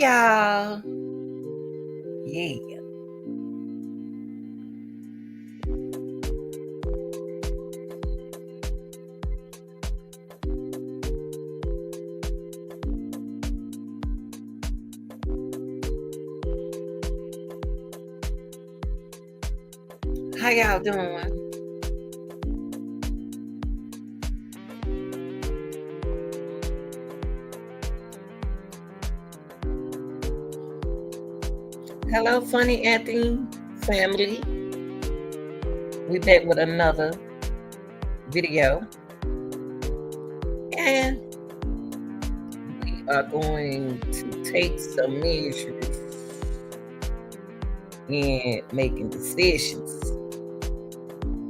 y'all. Yeah. How y'all doing? Hello, Funny Anthony family. We back with another video, and we are going to take some measures in making decisions.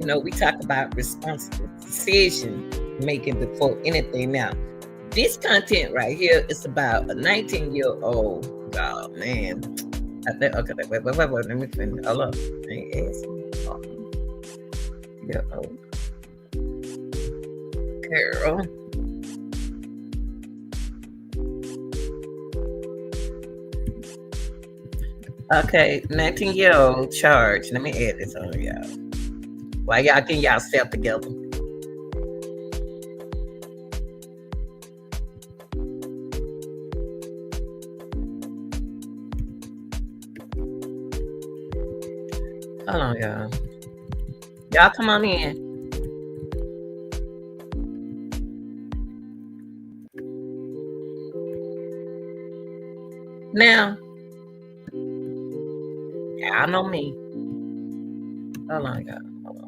You know, we talk about responsible decision making before anything. Now, this content right here is about a 19-year-old. Oh man. Okay, wait, let me finish. Hold up. Year-old girl. Okay, 19-year-old charge. Let me add this on y'all. Why y'all getting y'all self together? Hold on, y'all. Y'all come on in. Now, y'all know me. Hold on, y'all. Hold on.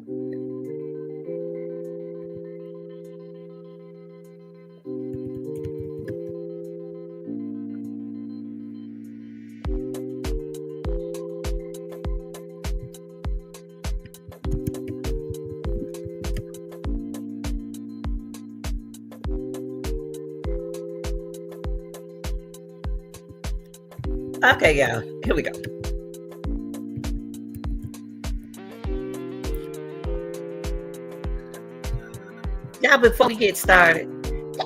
Okay, y'all. Here we go. Y'all, before we get started,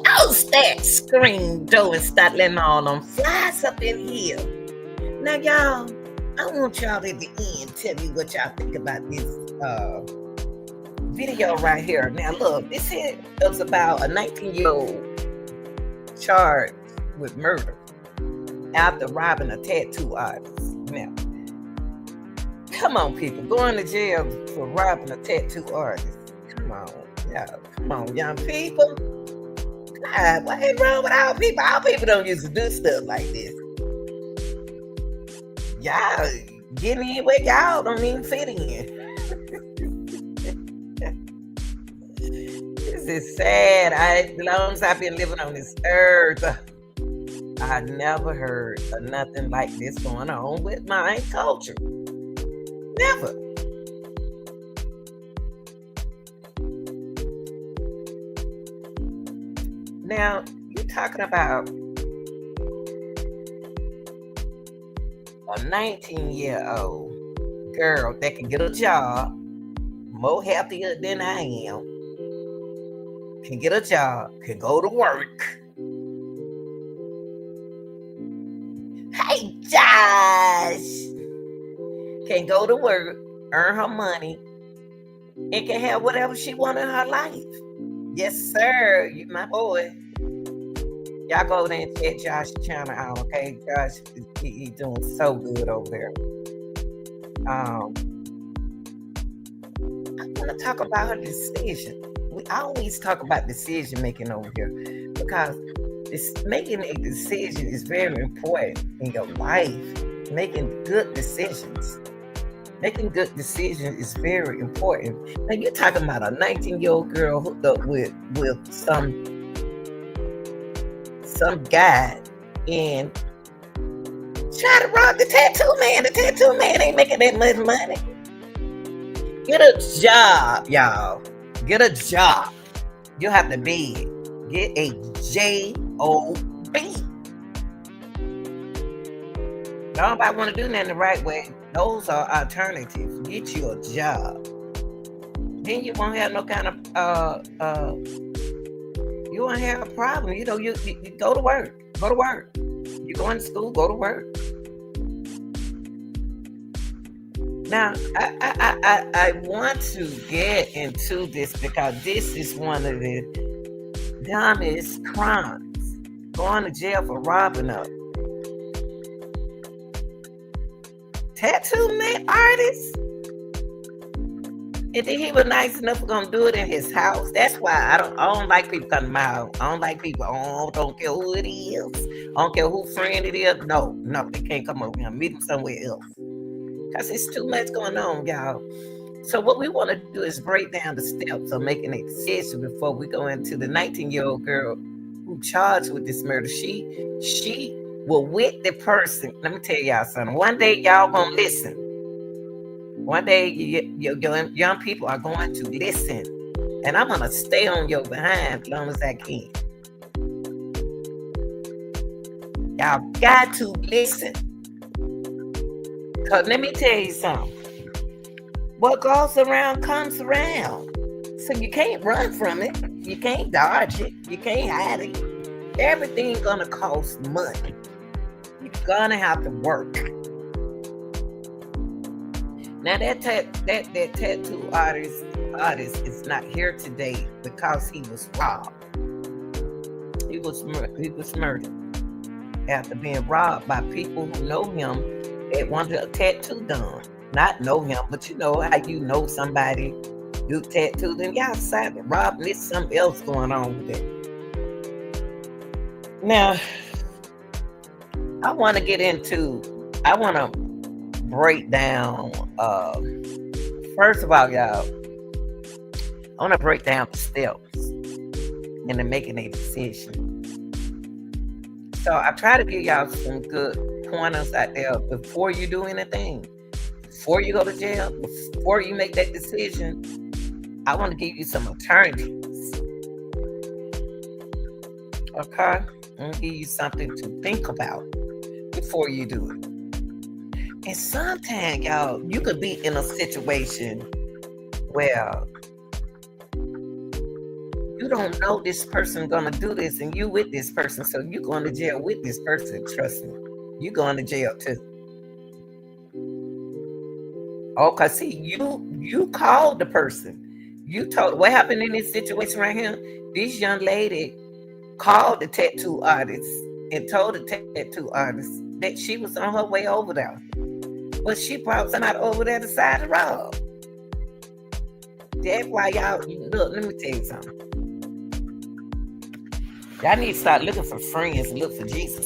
close that screen door and start letting all them flies up in here. Now, y'all, I want y'all at the end tell me what y'all think about this video right here. Now, look, this here is about a 19-year-old charged with murder after robbing a tattoo artist. Now, come on, people, going to jail for robbing a tattoo artist. Come on, y'all. Come on, young people. God, what ain't wrong with our people? Our people don't used to do stuff like this. Y'all getting in where y'all don't even fit in. This is sad. As long as I've been living on this earth, I never heard of nothing like this going on with my culture. Never. Now, you're talking about a 19-year-old girl that can get a job, more healthier than I am, can get a job, can go to work. Hey, Josh! Can go to work, earn her money, and can have whatever she wants in her life. Yes, sir. You my boy. Y'all go over there and check Josh's channel out, okay? Josh, he's doing so good over there. I want to talk about her decision. We always talk about decision making over here because making a decision is very important in your life. Making good decisions. Making good decisions is very important. Now you're talking about a 19-year-old girl hooked up with some guy and try to rob the tattoo man. The tattoo man ain't making that much money. Get a job, y'all. Get a job. You have to beg. Get a J-O-B. Nobody want to do that the right way. Those are alternatives. Get you a job. Then you won't have no kind of you won't have a problem. You know, you go to work. Go to work. You going to school, go to work. Now, I want to get into this because this is one of the dumbest crimes. Going to jail for robbing a tattoo man artist. And then he was nice enough to gonna do it in his house. That's why I don't like people coming to my house. I don't like people. Oh, don't care who it is. I don't care who friend it is. No, they can't come over here. Meet them somewhere else. Because it's too much going on, y'all. So what we want to do is break down the steps of making a decision before we go into the 19-year-old girl who charged with this murder. She will with the person. Let me tell y'all something. One day y'all gonna listen. One day young people are going to listen. And I'm gonna stay on your behind as long as I can. Y'all got to listen. Cause let me tell you something. What goes around comes around. So you can't run from it. You can't dodge it. You can't hide it. Everything's gonna cost money. You're gonna have to work. Now that tattoo artist is not here today because he was robbed. He was murdered after being robbed by people who know him that wanted a tattoo done. Not know him, but you know how you know somebody do tattoos and y'all decided robbing. There's something else going on with it. Now, I want to break down, first of all, y'all, I want to break down the steps into making a decision. So I try to give y'all some good pointers out there before you do anything. Before you go to jail, before you make that decision, I want to give you some alternatives. Okay? I'm going to give you something to think about before you do it. And sometimes, y'all, you could be in a situation where you don't know this person gonna do this and you with this person, so you going to jail with this person. Trust me, you going to jail too. Oh, cause see, you called the person. You told what happened in this situation right here. This young lady called the tattoo artist and told the tattoo artist that she was on her way over there. But she brought somebody over there to decide to rob. That's why y'all, look, let me tell you something. Y'all need to start looking for friends and look for Jesus.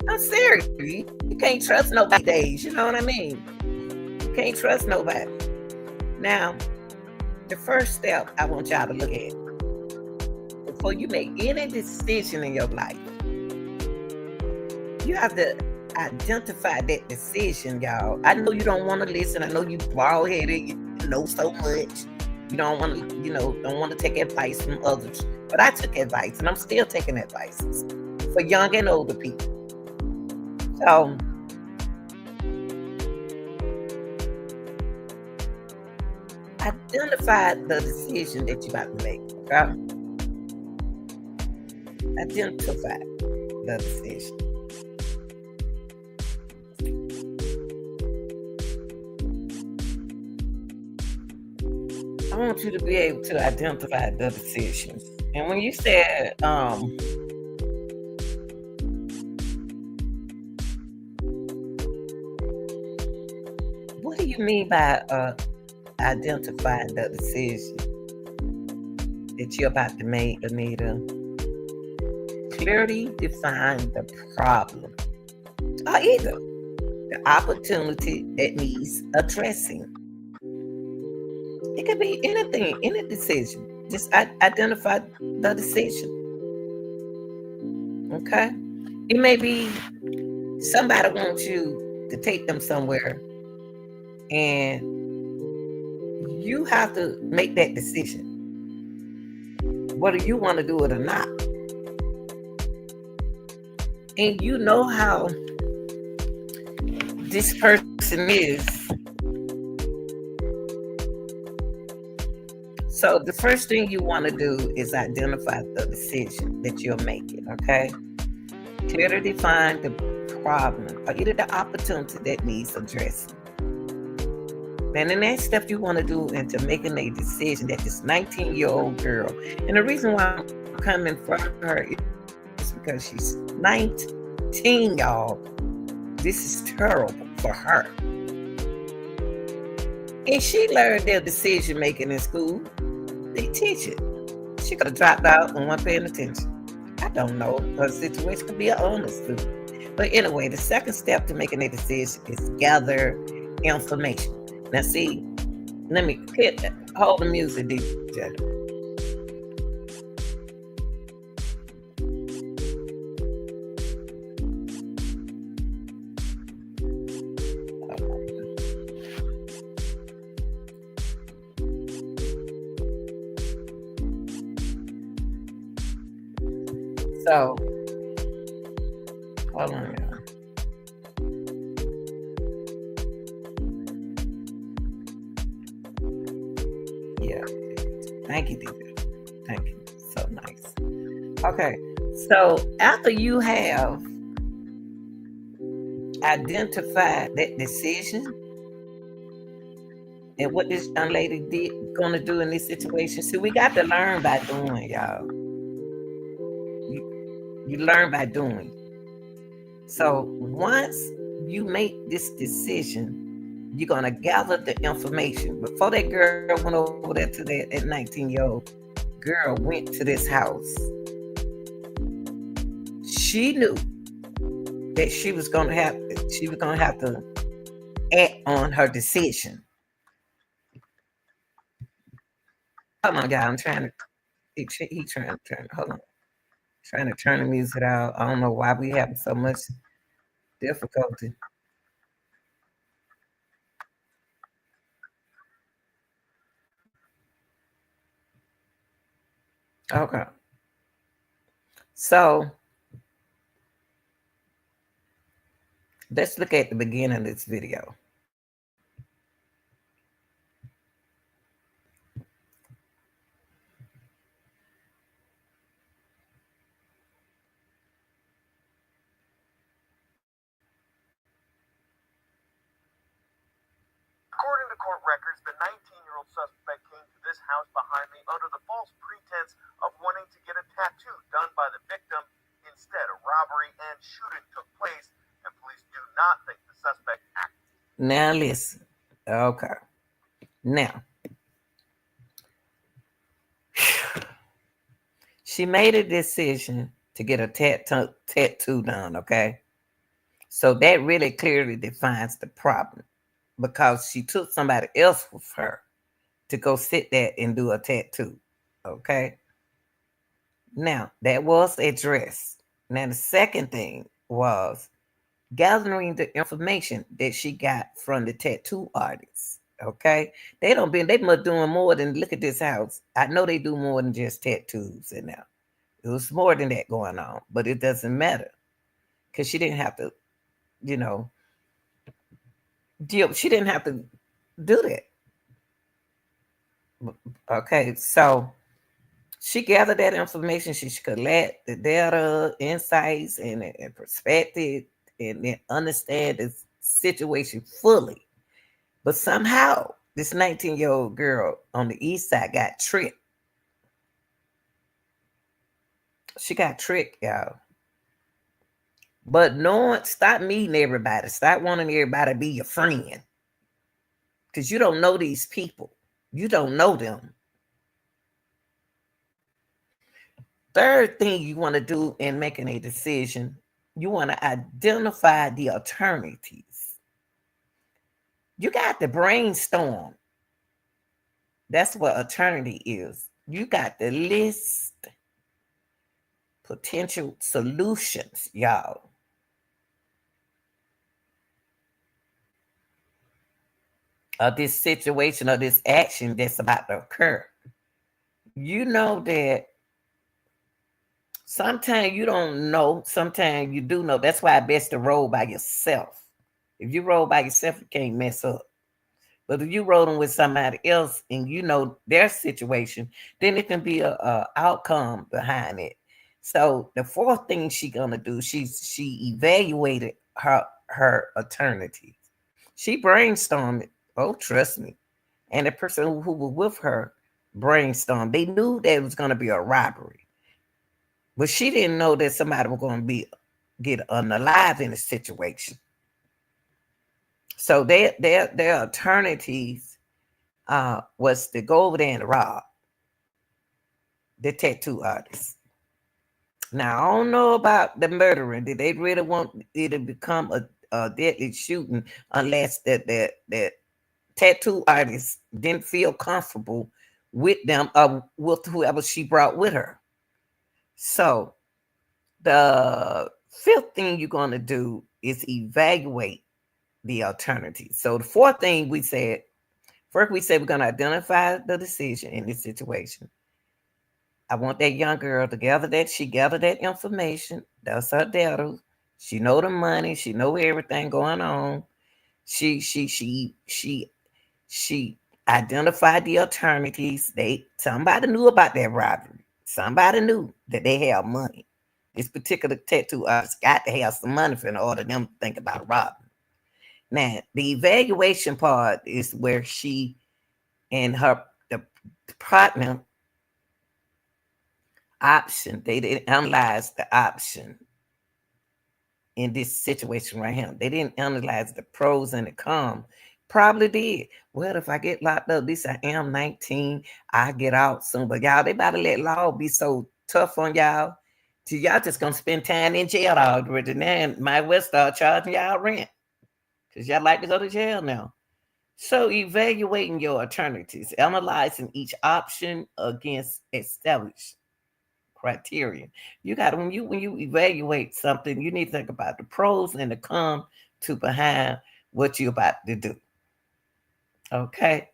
I'm serious. You can't trust nobody days. You know what I mean? You can't trust nobody. Now, the first step I want y'all to look at before you make any decision in your life, you have to identify that decision, y'all. I know you don't want to listen. I know you bald-headed. You know so much. You don't want to, don't want to take advice from others. But I took advice, and I'm still taking advice for young and older people. So, identify the decision that you're about to make. Okay? Identify the decision. I want you to be able to identify the decisions. And when you said, what do you mean by identifying the decision that you're about to make, Anita? Clearly define the problem or either the opportunity that needs addressing. It could be anything, any decision. Just identify the decision. Okay? It may be somebody wants you to take them somewhere and you have to make that decision. Whether you want to do it or not. And you know how this person is. So the first thing you want to do is identify the decision that you're making, okay? Clearly define the problem or either the opportunity that needs addressing. And the next step you want to do into making a decision that this 19-year-old girl, and the reason why I'm coming for her is because she's 19, y'all. This is terrible for her. And she learned their decision making in school. They teach it. She could have dropped out and wasn't paying attention. I don't know. Her situation could be an honor student. But anyway, the second step to making a decision is gather information. Now see, let me hold the music, DJ. So, hold on, y'all. Yeah, thank you, DJ. Thank you. So nice. Okay, so after you have identified that decision and what this young lady gonna do in this situation, see, we got to learn by doing, y'all. You learn by doing. So once you make this decision, you're gonna gather the information. Before that girl went over there to that 19-year-old girl went to this house, she knew that she was gonna have to act on her decision. Come on, y'all. I'm trying to. He trying to turn. Hold on. Trying to turn the music out. I don't know why we having so much difficulty. Okay. So let's look at the beginning of this video. According to court records, the 19-year-old suspect came to this house behind me under the false pretense of wanting to get a tattoo done by the victim. Instead, a robbery and shooting took place, and police do not think the suspect acted. Now listen. Okay. Now, she made a decision to get a tattoo done, okay? So that really clearly defines the problem because she took somebody else with her to go sit there and do a tattoo, okay? Now, that was addressed. Now, the second thing was gathering the information that she got from the tattoo artist. Okay, they must doing more than look at this house. I know they do more than just tattoos in there. It was more than that going on, but it doesn't matter because she didn't have to, you know, she didn't have to do that. Okay, so she gathered that information. She collect the data, insights, and perspective, and then understand the situation fully. But somehow, this 19-year-old girl on the east side got tricked. She got tricked, y'all. But stop meeting everybody. Stop wanting everybody to be your friend. Because you don't know these people. You don't know them. Third thing you want to do in making a decision, you want to identify the alternatives. You got to brainstorm. That's what alternative is. You got to list potential solutions, y'all. Of this situation or this action that's about to occur. You know that sometimes you don't know, sometimes you do know. That's why it's best to roll by yourself. If you roll by yourself, you can't mess up. But if you rolling with somebody else and you know their situation, then it can be a outcome behind it. So the fourth thing she gonna do, she evaluated her alternatives. She brainstormed it. Oh, trust me. And the person who was with her brainstormed. They knew that it was gonna be a robbery, but she didn't know that somebody was gonna be get unalive in the situation. So their alternatives was to go over there and rob the tattoo artist. Now I don't know about the murdering. Did they really want it to become a deadly shooting unless that tattoo artist didn't feel comfortable with them or with whoever she brought with her? So the fifth thing you're gonna do is evaluate the alternatives. So the fourth thing we said, first we said we're gonna identify the decision in this situation. I want that young girl to gather that she gathered that information. That's her data. She know the money. She know everything going on. She identified the alternatives. Somebody knew about that robbery. Somebody knew that they have money. This particular tattoo artist got to have some money for in order them to think about robbing. Now the evaluation part is where she and her the partner option. They didn't analyze the option in this situation right here. They didn't analyze the pros and the cons. Probably did. Well, if I get locked up, this I am 19, I get out soon. But y'all, they about to let law be so tough on y'all. So y'all just gonna spend time in jail already. Now might well start charging y'all rent. Because y'all like to go to jail now. So evaluating your alternatives, analyzing each option against established criterion. You got to when you evaluate something, you need to think about the pros and the cons to behind what you're about to do. Okay.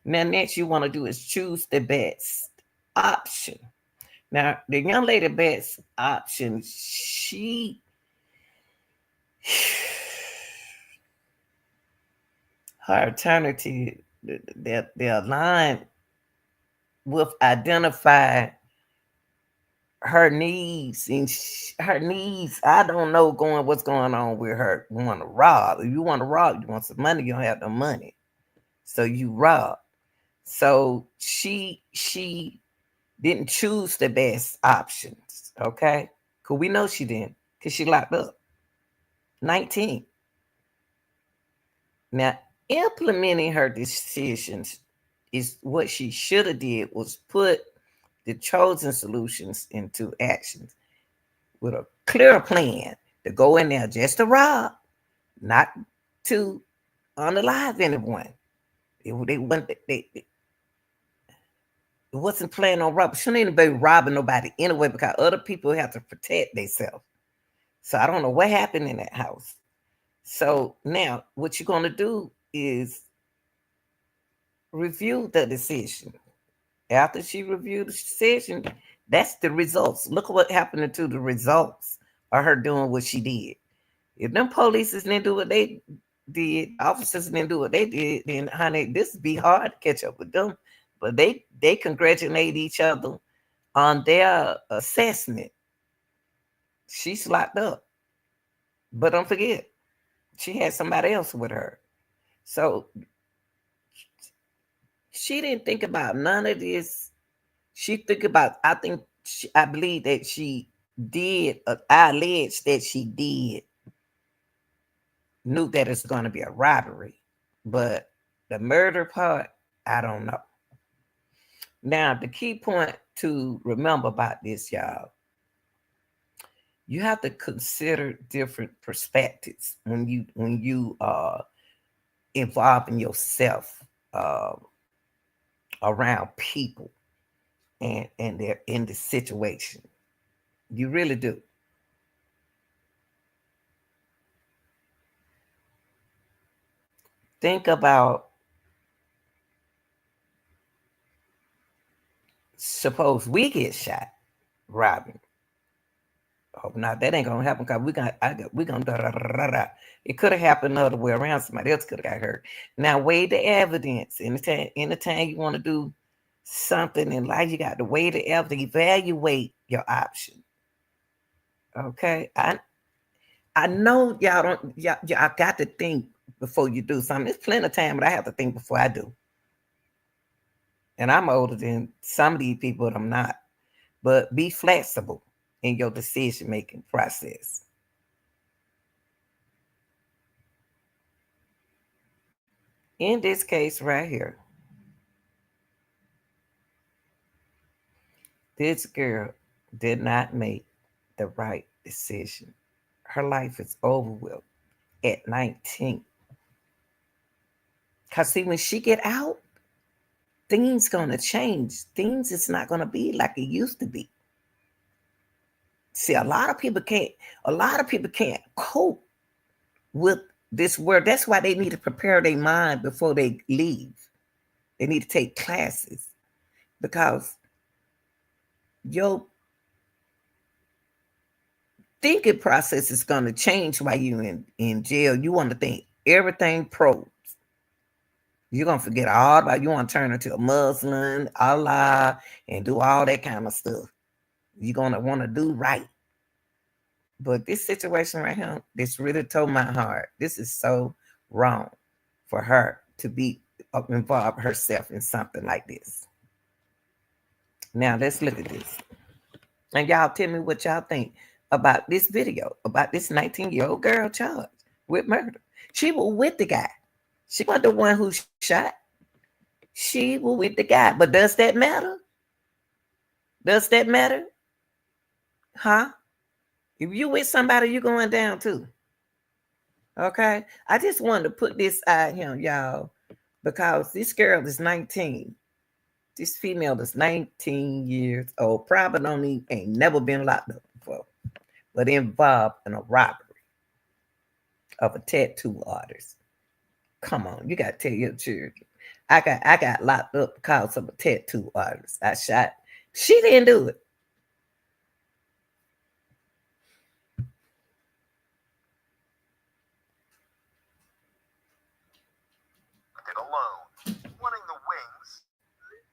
Now next you want to do is choose the best option. Now the young lady best option, she her alternative they're aligned with identify her needs and her needs. I don't know going what's going on with her. You want to rob. If you want to rob, you want some money, you don't have the money. So you rob. So she didn't choose the best options. Okay. Cause we know she didn't. Cause she locked up. 19. Now implementing her decisions is what she should have did was put the chosen solutions into actions with a clear plan to go in there just to rob, not to unalive anyone. They wasn't planning on robbing. Shouldn't anybody robbing nobody anyway because other people have to protect themselves. So I don't know what happened in that house. So now what you're gonna do is review the decision. After she reviewed the decision, that's the results. Look at what happened to the results of her doing what she did. If them police didn't do what they did, officers didn't do what they did, then honey, this would be hard to catch up with them. But they congratulate each other on their assessment. She's locked up. But don't forget, she had somebody else with her. So she didn't think about none of this. She think about, I believe that she did, I allege that she did, knew that it's going to be a robbery. But the murder part, I don't know. Now, the key point to remember about this, y'all, you have to consider different perspectives when you involving yourself around people and they're in the situation. You really do. Think about, suppose we get shot robbing. Oh, now that ain't gonna happen because we gonna da, da, da, da, da. It could have happened the other way around. Somebody else could have got hurt. Now weigh the evidence. Anytime you want to do something in life, you got to weigh the evidence, evaluate your option. Okay, I know y'all don't y'all got to think before you do something. There's plenty of time, but I have to think before I do. And I'm older than some of these people, but I'm not. But be flexible in your decision making process. In this case right here, this girl did not make the right decision. Her life is over with at 19. Cause see, when she get out, things gonna change. Things is not gonna be like it used to be. See, a lot of people can't cope with this world. That's why they need to prepare their mind before they leave. They need to take classes because your thinking process is going to change while you're in jail. You want to think everything pros. You're going to forget all about, you want to turn into a Muslim, Allah, and do all that kind of stuff. You're going to want to do right. But this situation right here, this really told my heart. This is so wrong for her to be involve herself in something like this. Now let's look at this. And y'all tell me what y'all think about this video, about this 19-year-old girl charged with murder. She was with the guy. She wasn't the one who shot. She was with the guy. But does that matter? Does that matter? Huh? If you with somebody, you're going down too. Okay? I just wanted to put this out here, y'all, because this girl is 19. This female is 19 years old. Probably ain't never been locked up before, but involved in a robbery of a tattoo artist. Come on, you gotta tell your children. I got locked up because of a tattoo artist. I shot. She didn't do it. Alone. Wanting the wings,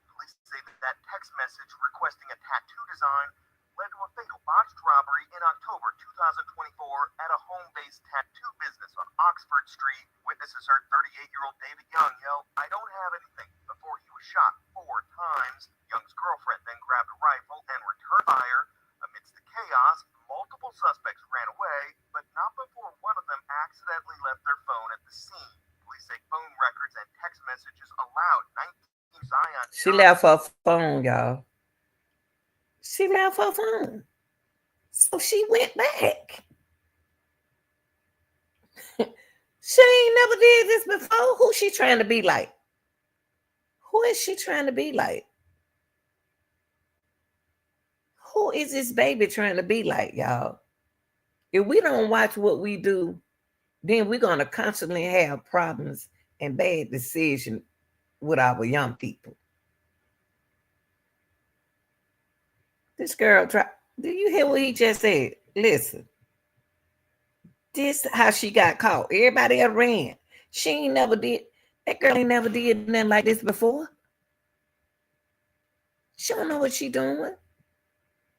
police say that text message requesting a tattoo design led to a fatal botched robbery in October 2024 at a home-based tattoo business on Oxford Street. Witnesses heard 38-year-old David Young yell, "I don't have anything," before he was shot 4 times. Young's girlfriend then grabbed a rifle and returned fire. Amidst the chaos, multiple suspects ran away, but not before one of them accidentally left their phone at the scene. Police say phone records and text messages allowed 19 Zion. She left her phone, y'all. She left her phone. So she went back. She ain't never did this before. Who she trying to be like? Who is she trying to be like? Who is this baby trying to be like, y'all? If we don't watch what we do, then we're going to constantly have problems and bad decisions with our young people. This girl try. Do you hear what he just said? Listen. This how she got caught. Everybody else ran. She ain't never did. That girl ain't never did nothing like this before. She don't know what she doing.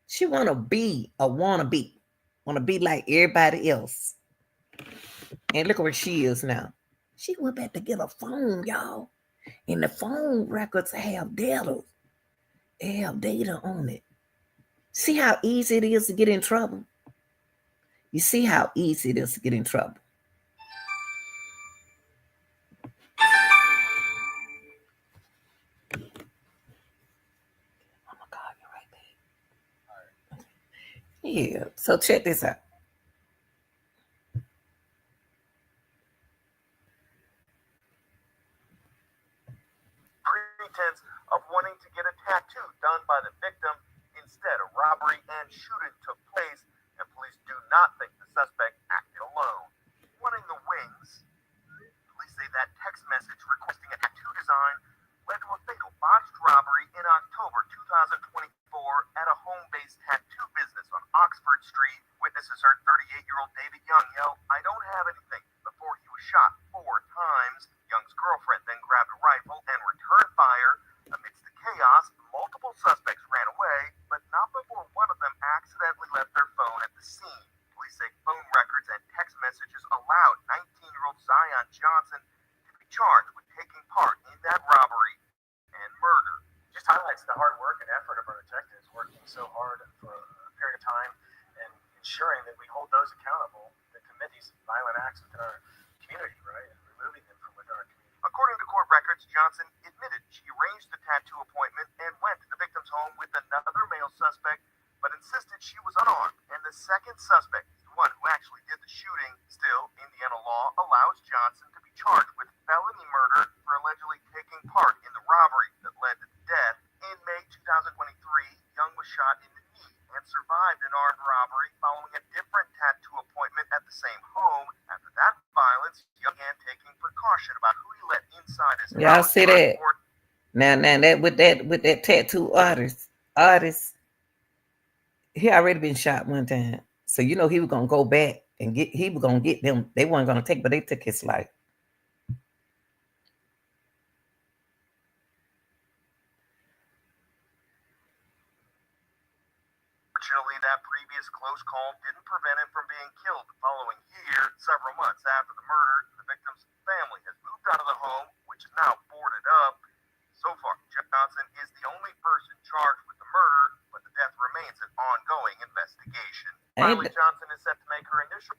She wanna be a wannabe. Wanna be like everybody else. And look where she is now. She went back to get a phone, y'all. And the phone records have data. They have data on it. See how easy it is to get in trouble? You see how easy it is to get in trouble. Oh my God, you're right there. Yeah, so check this out. Pretense of wanting to get a tattoo done by the victim. Instead, a robbery and shooting took place, and police do not think the suspect acted alone. Wanting the wings, police say that text message requesting a tattoo design led to a fatal botched robbery in October 2024 at a home-based tattoo business on Oxford Street. Young yelled, "I don't have anything," before he was shot 4 times. Young's girlfriend then grabbed a rifle and returned fire. Amidst the chaos, multiple suspects ran away, but not before one of them accidentally left their phone at the scene. Police say phone records and text messages allowed 19-year-old Zion Johnson to be charged with taking part in that robbery and murder. Just highlights the hard work and effort of our detectives working so hard for a period of time and ensuring that we hold those accountable that commit these violent acts within our community, right? And removing them from within our community. According to court records, Johnson admitted she arranged the tattoo appointment and went to the victim's home with another male suspect, but insisted she was unarmed. And the second suspect, the one who actually did the shooting, still, Indiana law allows Johnson to be charged with felony murder for allegedly taking part in the robbery that led to death. In May 2023, Young was shot in the knee and survived an armed robbery following a different tattoo appointment at the same home. After that violence, Young began taking precaution about who he let inside his house. Y'all see that? Now that with that tattoo artist, he already been shot one time. So you know he was gonna go back and he was gonna get them. They weren't gonna take, but they took his life. Fortunately, that previous close call didn't prevent him from being killed the following year. Several months after the murder, the victim's family has moved out of the home, which is now boarded up. So far, Johnson is the only person charged with the murder, but the death remains an ongoing investigation. Finally, Johnson is set to make her initial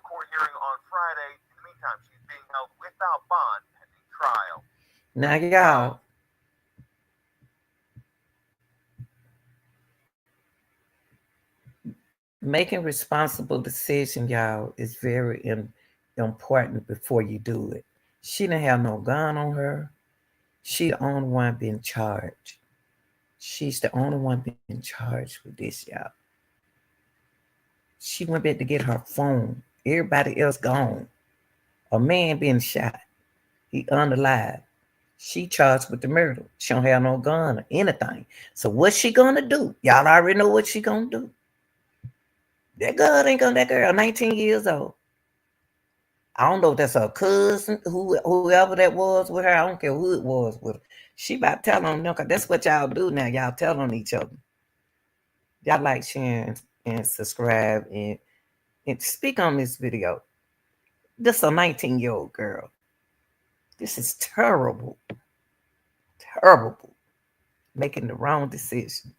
court hearing on Friday. In the meantime, she's being held without bond pending trial. Now, y'all, making responsible decision, y'all, is very important before you do it. She didn't have no gun on her. She the only one being charged. She's the only one being charged with this, y'all. She went back to get her phone. Everybody else gone. A man being shot. He unalive. She charged with the murder. She don't have no gun or anything. So what's she gonna do? Y'all already know what she gonna do. That girl ain't gonna. That girl, 19 years old. I don't know if that's her cousin, whoever that was with her. I don't care who it was with her. She about to tell on them, because that's what y'all do now. Y'all tell on each other. Y'all like, share, and subscribe, and speak on this video. This is a 19-year-old girl. This is terrible. Terrible. Making the wrong decision.